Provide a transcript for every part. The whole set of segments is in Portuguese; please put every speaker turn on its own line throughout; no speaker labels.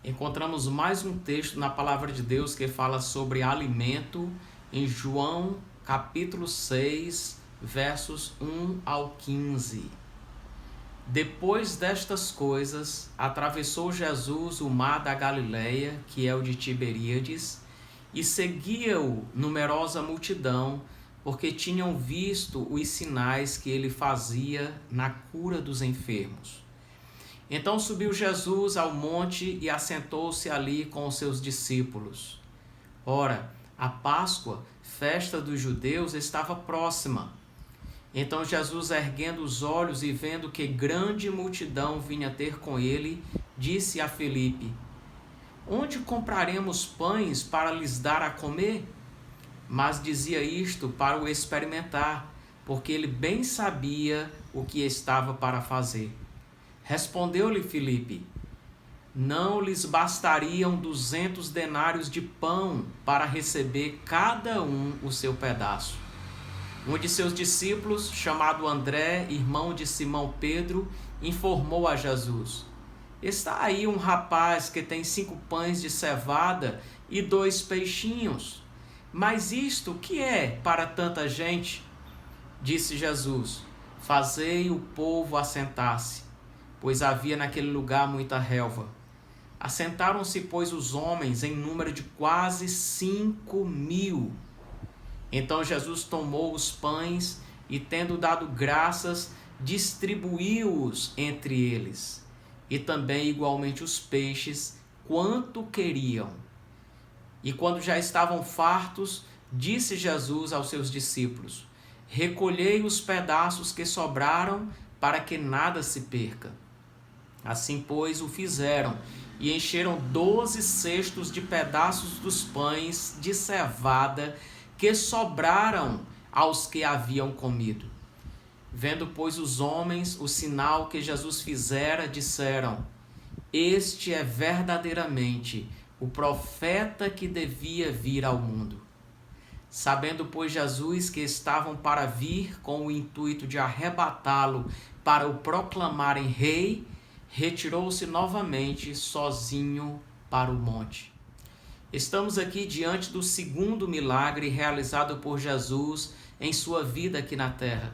Encontramos mais um texto na palavra de Deus que fala sobre alimento em João capítulo 6, versos 1 ao 15. Depois destas coisas, atravessou Jesus o mar da Galileia, que é o de Tiberíades, e seguia-o numerosa multidão, porque tinham visto os sinais que ele fazia na cura dos enfermos. Então subiu Jesus ao monte e assentou-se ali com os seus discípulos. Ora, a Páscoa, festa dos judeus, estava próxima. Então Jesus, erguendo os olhos e vendo que grande multidão vinha ter com ele, disse a Filipe: Onde compraremos pães para lhes dar a comer? Mas dizia isto para o experimentar, porque ele bem sabia o que estava para fazer. Respondeu-lhe Filipe: Não lhes bastariam 200 denários de pão para receber cada um o seu pedaço. Um de seus discípulos, chamado André, irmão de Simão Pedro, informou a Jesus: Está aí um rapaz que tem 5 pães de cevada e 2 peixinhos. Mas isto que é para tanta gente? Disse Jesus: Fazei o povo assentar-se, pois havia naquele lugar muita relva. Assentaram-se, pois, os homens em número de quase 5.000. Então Jesus tomou os pães e, tendo dado graças, distribuiu-os entre eles, e também igualmente os peixes, quanto queriam. E quando já estavam fartos, disse Jesus aos seus discípulos: Recolhei os pedaços que sobraram, para que nada se perca. Assim, pois, o fizeram, e encheram 12 cestos de pedaços dos pães de cevada que sobraram aos que haviam comido. Vendo, pois, os homens o sinal que Jesus fizera, disseram: Este é verdadeiramente o profeta que devia vir ao mundo. Sabendo, pois, Jesus que estavam para vir com o intuito de arrebatá-lo para o proclamarem rei, retirou-se novamente sozinho para o monte. Estamos aqui diante do segundo milagre realizado por Jesus em sua vida aqui na terra.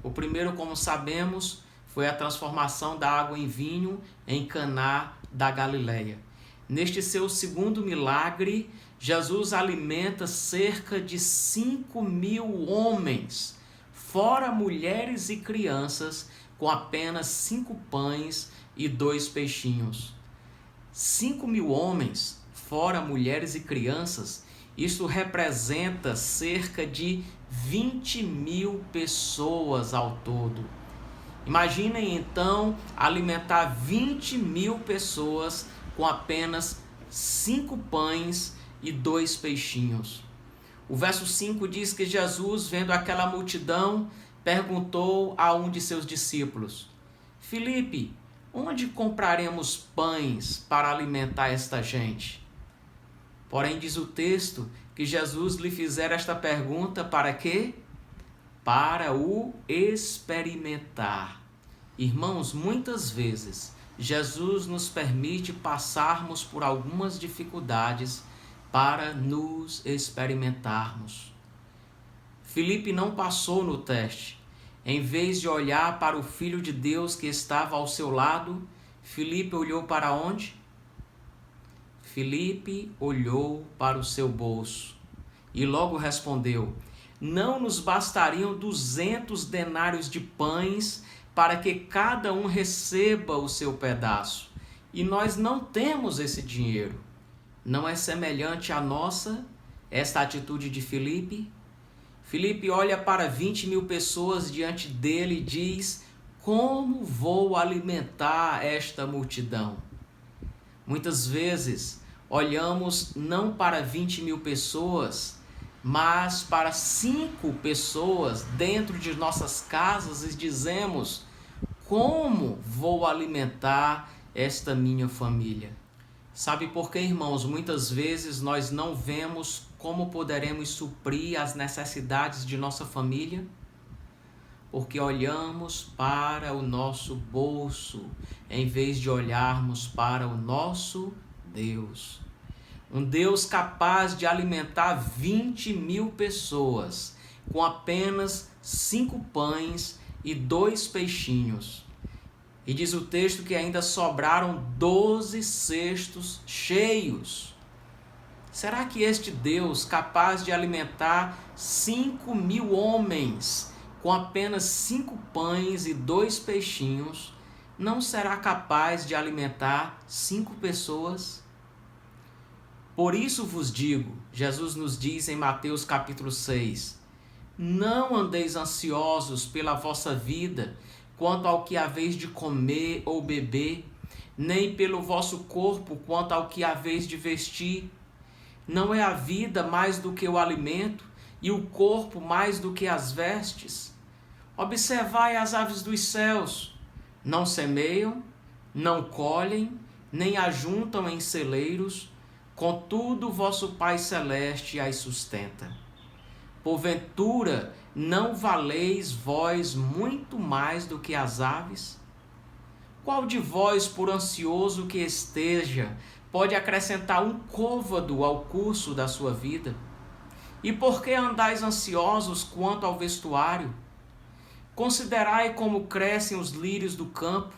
O primeiro, como sabemos, foi a transformação da água em vinho em Caná da Galileia. Neste seu segundo milagre, Jesus alimenta cerca de 5.000 homens, fora mulheres e crianças, com apenas 5 pães e 2 peixinhos. 5.000 homens, fora mulheres e crianças, isso representa cerca de 20.000 pessoas ao todo. Imaginem então alimentar 20.000 pessoas com apenas 5 pães e 2 peixinhos. O verso 5 diz que Jesus, vendo aquela multidão, perguntou a um de seus discípulos: Filipe, onde compraremos pães para alimentar esta gente? Porém, diz o texto que Jesus lhe fizera esta pergunta para quê? Para o experimentar. Irmãos, muitas vezes Jesus nos permite passarmos por algumas dificuldades para nos experimentarmos. Filipe não passou no teste. Em vez de olhar para o Filho de Deus que estava ao seu lado, Filipe olhou para onde? Filipe olhou para o seu bolso e logo respondeu: Não nos bastariam 200 denários de pães para que cada um receba o seu pedaço. E nós não temos esse dinheiro. Não é semelhante à nossa esta atitude de Filipe? Filipe olha para 20.000 pessoas diante dele e diz: Como vou alimentar esta multidão? Muitas vezes olhamos não para 20.000 pessoas, mas para 5 pessoas dentro de nossas casas e dizemos: Como vou alimentar esta minha família? Sabe por quê, irmãos? Muitas vezes nós não vemos como poderemos suprir as necessidades de nossa família, porque olhamos para o nosso bolso, em vez de olharmos para o nosso Deus. Um Deus capaz de alimentar 20.000 pessoas com apenas 5 pães e 2 peixinhos. E diz o texto que ainda sobraram 12 cestos cheios. Será que este Deus, capaz de alimentar 5.000 homens com apenas 5 pães e 2 peixinhos, não será capaz de alimentar 5 pessoas? Por isso vos digo, Jesus nos diz em Mateus capítulo 6, não andeis ansiosos pela vossa vida, quanto ao que haveis de comer ou beber, nem pelo vosso corpo, quanto ao que haveis de vestir. Não é a vida mais do que o alimento, e o corpo mais do que as vestes? Observai as aves dos céus, não semeiam, não colhem, nem ajuntam em celeiros, contudo vosso Pai Celeste as sustenta. Porventura, não valeis vós muito mais do que as aves? Qual de vós, por ansioso que esteja, pode acrescentar um côvado ao curso da sua vida? E por que andais ansiosos quanto ao vestuário? Considerai como crescem os lírios do campo.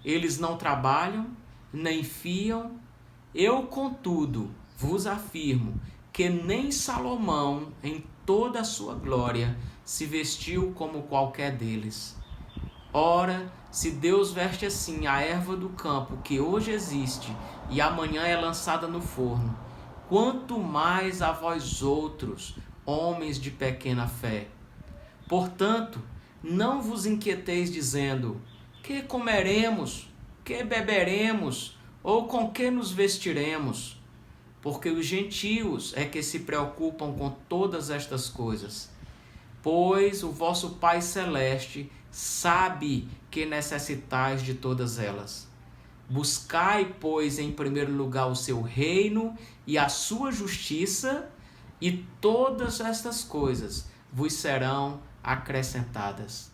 Eles não trabalham, nem fiam. Eu, contudo, vos afirmo que nem Salomão, em toda a sua glória, se vestiu como qualquer deles. Ora, se Deus veste assim a erva do campo, que hoje existe e amanhã é lançada no forno, quanto mais a vós outros, homens de pequena fé. Portanto, não vos inquieteis dizendo, que comeremos, que beberemos, ou com que nos vestiremos? Porque os gentios é que se preocupam com todas estas coisas. Pois o vosso Pai Celeste sabe que necessitais de todas elas. Buscai, pois, em primeiro lugar o seu reino e a sua justiça, e todas estas coisas vos serão acrescentadas.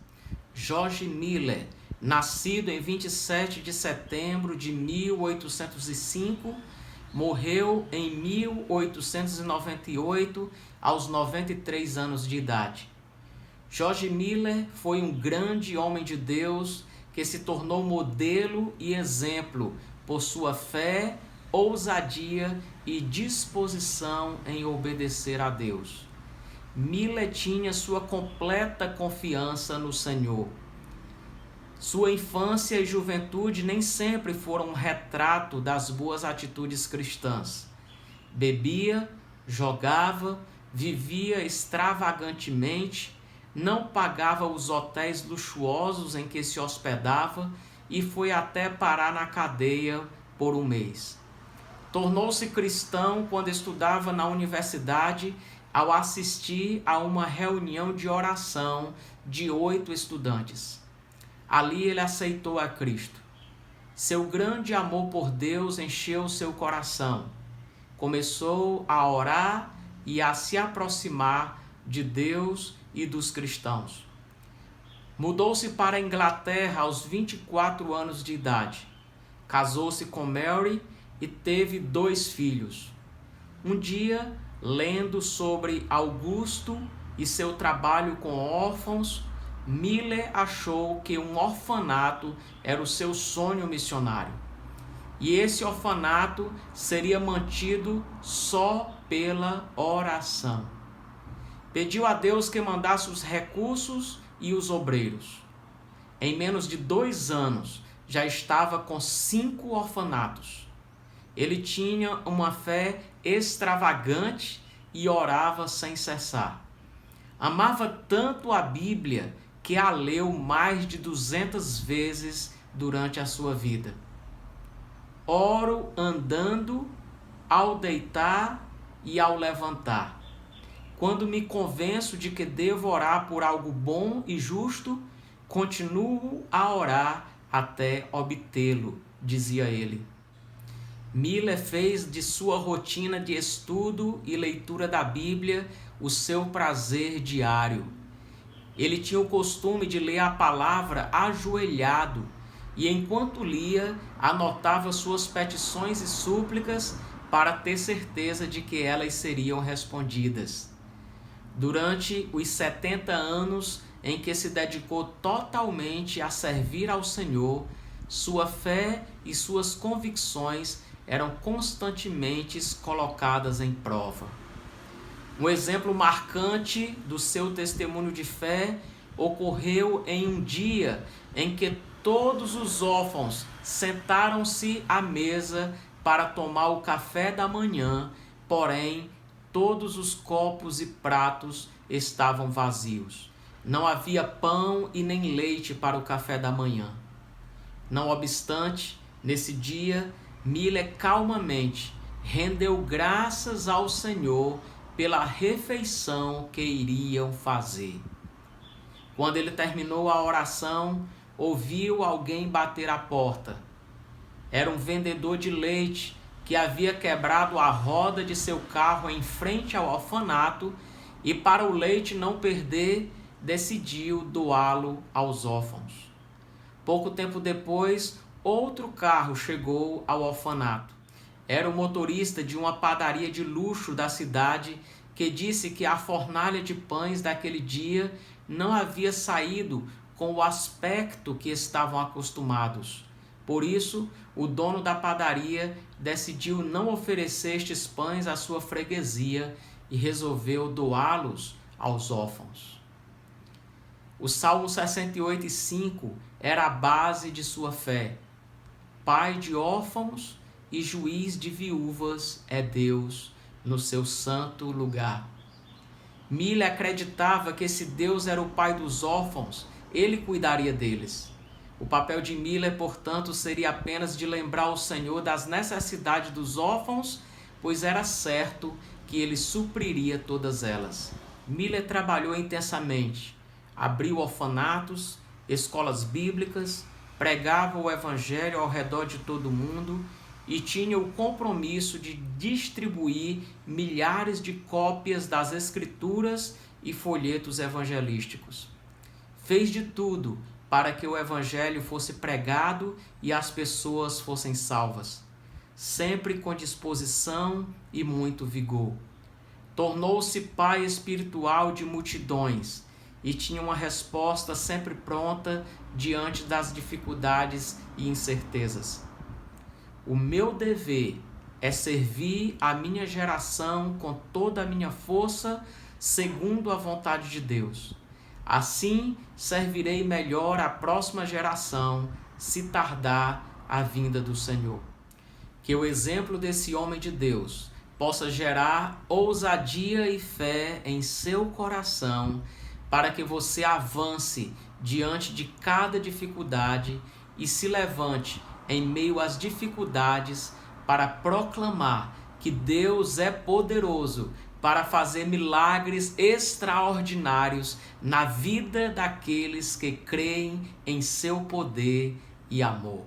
George Miller, nascido em 27 de setembro de 1805, morreu em 1898, aos 93 anos de idade. George Miller foi um grande homem de Deus que se tornou modelo e exemplo por sua fé, ousadia e disposição em obedecer a Deus. Miller tinha sua completa confiança no Senhor. Sua infância e juventude nem sempre foram um retrato das boas atitudes cristãs. Bebia, jogava, vivia extravagantemente, não pagava os hotéis luxuosos em que se hospedava e foi até parar na cadeia por um mês. Tornou-se cristão quando estudava na universidade ao assistir a uma reunião de oração de 8 estudantes. Ali ele aceitou a Cristo. Seu grande amor por Deus encheu seu coração. Começou a orar e a se aproximar de Deus e dos cristãos. Mudou-se para a Inglaterra aos 24 anos de idade. Casou-se com Mary e teve 2 filhos. Um dia, lendo sobre Augusto e seu trabalho com órfãos, Miller achou que um orfanato era o seu sonho missionário. E esse orfanato seria mantido só pela oração. Pediu a Deus que mandasse os recursos e os obreiros. Em menos de 2 anos, já estava com 5 orfanatos. Ele tinha uma fé extravagante e orava sem cessar. Amava tanto a Bíblia que a leu mais de 200 vezes durante a sua vida. Oro andando, ao deitar e ao levantar. Quando me convenço de que devo orar por algo bom e justo, continuo a orar até obtê-lo, dizia ele. Miller fez de sua rotina de estudo e leitura da Bíblia o seu prazer diário. Ele tinha o costume de ler a palavra ajoelhado e enquanto lia, anotava suas petições e súplicas para ter certeza de que elas seriam respondidas. Durante os 70 anos em que se dedicou totalmente a servir ao Senhor, sua fé e suas convicções eram constantemente colocadas em prova. Um exemplo marcante do seu testemunho de fé ocorreu em um dia em que todos os órfãos sentaram-se à mesa para tomar o café da manhã, porém todos os copos e pratos estavam vazios. Não havia pão e nem leite para o café da manhã. Não obstante, nesse dia, Miller calmamente rendeu graças ao Senhor pela refeição que iriam fazer. Quando ele terminou a oração, ouviu alguém bater à porta. Era um vendedor de leite que havia quebrado a roda de seu carro em frente ao orfanato e, para o leite não perder, decidiu doá-lo aos órfãos. Pouco tempo depois, outro carro chegou ao orfanato. Era o motorista de uma padaria de luxo da cidade que disse que a fornalha de pães daquele dia não havia saído com o aspecto que estavam acostumados. Por isso, o dono da padaria decidiu não oferecer estes pães à sua freguesia e resolveu doá-los aos órfãos. O Salmo 68:5 era a base de sua fé. Pai de órfãos e juiz de viúvas é Deus no seu santo lugar. Miller acreditava que se Deus era o pai dos órfãos, ele cuidaria deles. O papel de Miller, portanto, seria apenas de lembrar o Senhor das necessidades dos órfãos, pois era certo que ele supriria todas elas. Miller trabalhou intensamente, abriu orfanatos, escolas bíblicas, pregava o evangelho ao redor de todo o mundo e tinha o compromisso de distribuir milhares de cópias das Escrituras e folhetos evangelísticos. Fez de tudo para que o evangelho fosse pregado e as pessoas fossem salvas, sempre com disposição e muito vigor. Tornou-se pai espiritual de multidões e tinha uma resposta sempre pronta diante das dificuldades e incertezas. O meu dever é servir a minha geração com toda a minha força, segundo a vontade de Deus. Assim, servirei melhor a próxima geração, se tardar a vinda do Senhor. Que o exemplo desse homem de Deus possa gerar ousadia e fé em seu coração, para que você avance diante de cada dificuldade e se levante em meio às dificuldades para proclamar que Deus é poderoso para fazer milagres extraordinários na vida daqueles que creem em seu poder e amor.